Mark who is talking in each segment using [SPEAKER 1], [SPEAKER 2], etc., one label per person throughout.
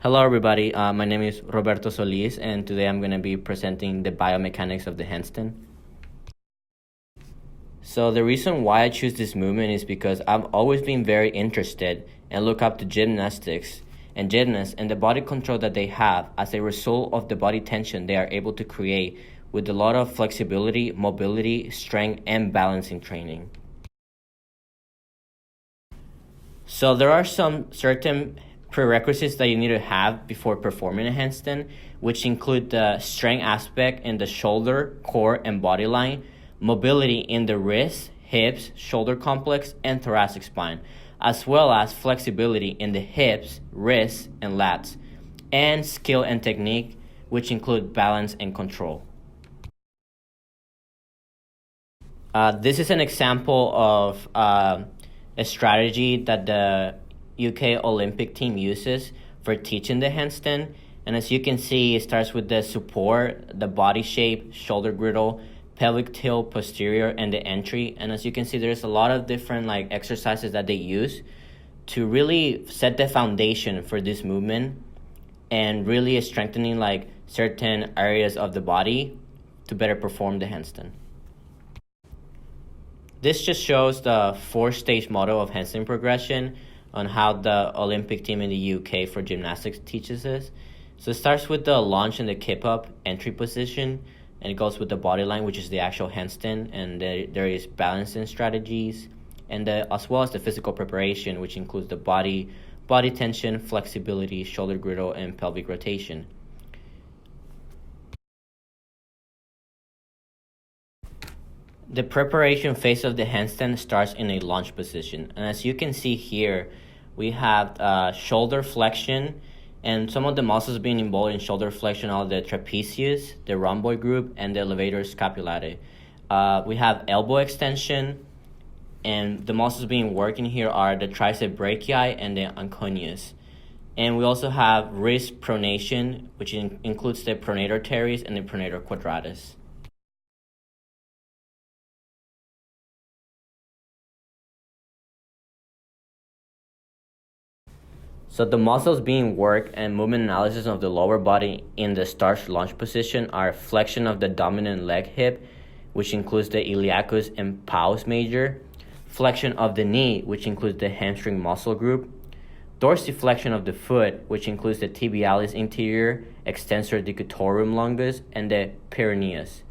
[SPEAKER 1] Hello, everybody. My name is Roberto Solis, and today I'm going to be presenting the biomechanics of the handstand. So the reason why I choose this movement is because I've always been very interested and look up to gymnastics and gymnasts and the body control that they have as a result of the body tension they are able to create with a lot of flexibility, mobility, strength, and balancing training. So there are some certain prerequisites that you need to have before performing a handstand, which include the strength aspect in the shoulder, core, and body line, mobility in the wrists, hips, shoulder complex, and thoracic spine, as well as flexibility in the hips, wrists, and lats, and skill and technique, which include balance and control. This is an example of a strategy that the UK Olympic team uses for teaching the handstand. And as you can see, it starts with the support, the body shape, shoulder griddle, pelvic tilt posterior, and the entry. And as you can see, there's a lot of different exercises that they use to really set the foundation for this movement and really strengthening certain areas of the body to better perform the handstand. This just shows the 4-stage model of handstand progression on how the Olympic team in the UK for gymnastics teaches this. So it starts with the launch and the kip up entry position, and it goes with the body line, which is the actual handstand, and there is balancing strategies, and as well as the physical preparation, which includes the body tension, flexibility, shoulder griddle, and pelvic rotation. The preparation phase of the handstand starts in a launch position. And as you can see here, we have shoulder flexion, and some of the muscles being involved in shoulder flexion are the trapezius, the rhomboid group, and the levator scapulae. We have elbow extension, and the muscles being worked in here are the tricep brachii and the anconeus. And we also have wrist pronation, which includes the pronator teres and the pronator quadratus. So the muscles being worked and movement analysis of the lower body in the start launch position are flexion of the dominant leg hip, which includes the iliacus and pous major, flexion of the knee, which includes the hamstring muscle group, dorsiflexion of the foot, which includes the tibialis interior, extensor digitorum longus, and the peroneus.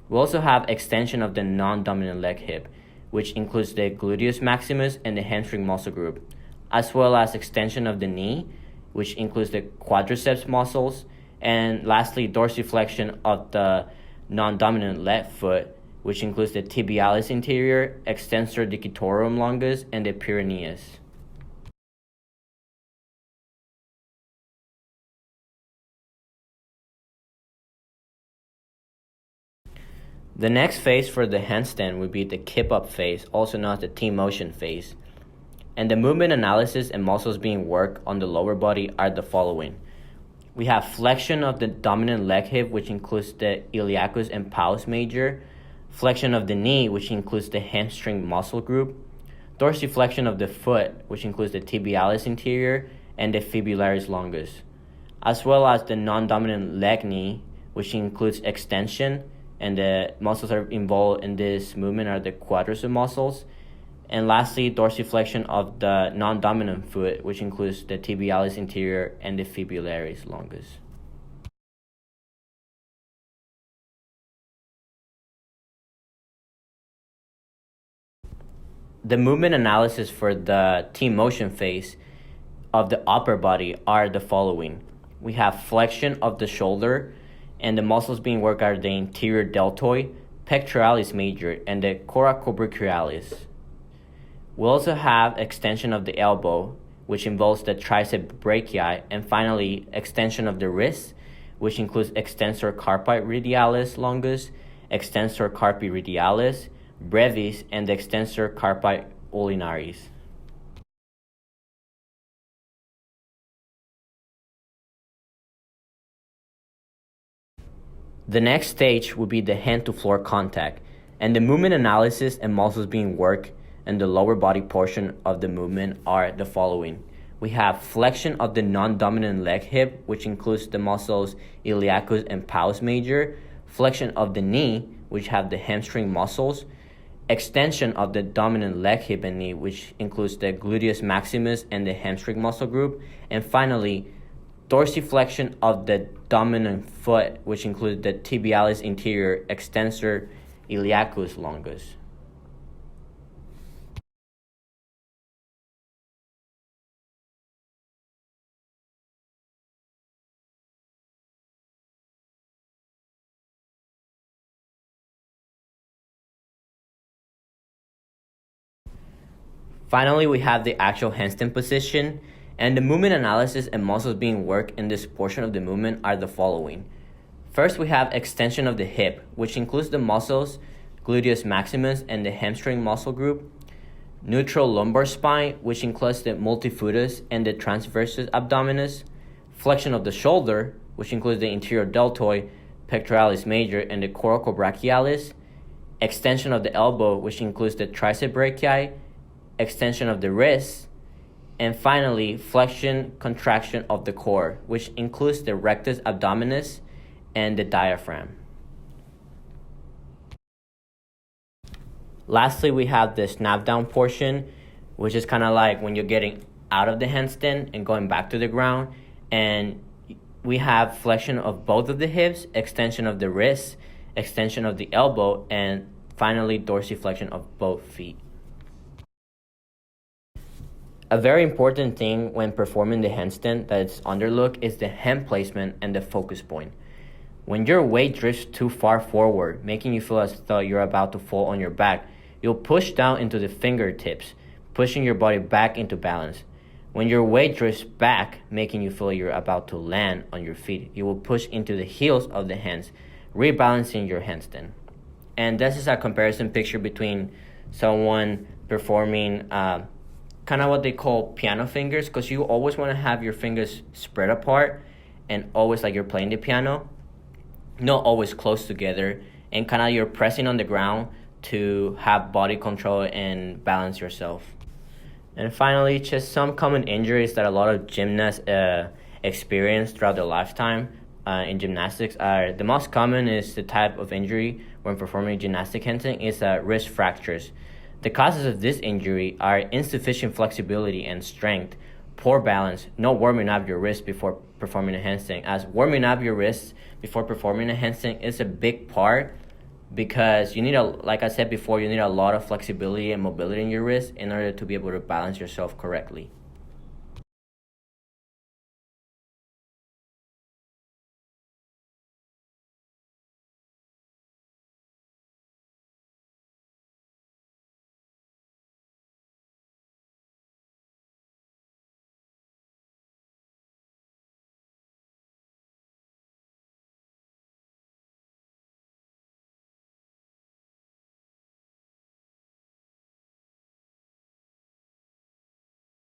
[SPEAKER 1] We also have extension of the non-dominant leg hip, which includes the gluteus maximus and the hamstring muscle group, as well as extension of the knee, which includes the quadriceps muscles, and lastly, dorsiflexion of the non-dominant left foot, which includes the tibialis interior, extensor digitorum longus, and the peroneus. The next phase for the handstand would be the kip-up phase, also known as the T-motion phase. And the movement analysis and muscles being worked on the lower body are the following. We have flexion of the dominant leg hip, which includes the iliacus and pous major, flexion of the knee, which includes the hamstring muscle group, dorsiflexion of the foot, which includes the tibialis interior and the fibularis longus, as well as the non-dominant leg knee, which includes extension, and the muscles that are involved in this movement are the quadriceps muscles. And lastly, dorsiflexion of the non-dominant foot, which includes the tibialis interior and the fibularis longus. The movement analysis for the T-motion phase of the upper body are the following. We have flexion of the shoulder, and the muscles being worked are the interior deltoid, pectoralis major, and the coracobrachialis. We also have extension of the elbow, which involves the tricep brachii, and finally extension of the wrist, which includes extensor carpi radialis longus, extensor carpi radialis, brevis, and the extensor carpi ulnaris. The next stage would be the hand-to-floor contact, and the movement analysis and muscles being worked and the lower body portion of the movement are the following. We have flexion of the non-dominant leg hip, which includes the muscles iliacus and pous major, flexion of the knee, which have the hamstring muscles, extension of the dominant leg, hip, and knee, which includes the gluteus maximus and the hamstring muscle group, and finally, dorsiflexion of the dominant foot, which includes the tibialis anterior extensor iliacus longus. Finally, we have the actual handstand position, and the movement analysis and muscles being worked in this portion of the movement are the following. First, we have extension of the hip, which includes the muscles gluteus maximus and the hamstring muscle group, neutral lumbar spine, which includes the multifidus and the transversus abdominis, flexion of the shoulder, which includes the inferior deltoid, pectoralis major, and the coracobrachialis, extension of the elbow, which includes the tricep brachii, extension of the wrist, and finally, flexion, contraction of the core, which includes the rectus abdominis and the diaphragm. Lastly, we have the snap down portion, which is kind of like when you're getting out of the handstand and going back to the ground. And we have flexion of both of the hips, extension of the wrist, extension of the elbow, and finally, dorsiflexion of both feet. A very important thing when performing the handstand that is underlooked is the hand placement and the focus point. When your weight drifts too far forward, making you feel as though you're about to fall on your back, you'll push down into the fingertips, pushing your body back into balance. When your weight drifts back, making you feel you're about to land on your feet, you will push into the heels of the hands, rebalancing your handstand. And this is a comparison picture between someone performing kind of what they call piano fingers, because you always want to have your fingers spread apart and always like you're playing the piano, not always close together, and kind of you're pressing on the ground to have body control and balance yourself. And finally, just some common injuries that a lot of gymnasts experience throughout their lifetime in gymnastics are, the most common is the type of injury when performing gymnastic handstand is wrist fractures. The causes of this injury are insufficient flexibility and strength, poor balance, not warming up your wrist before performing a handstand. As warming up your wrists before performing a handstand is a big part, because you need like I said before, you need a lot of flexibility and mobility in your wrist in order to be able to balance yourself correctly.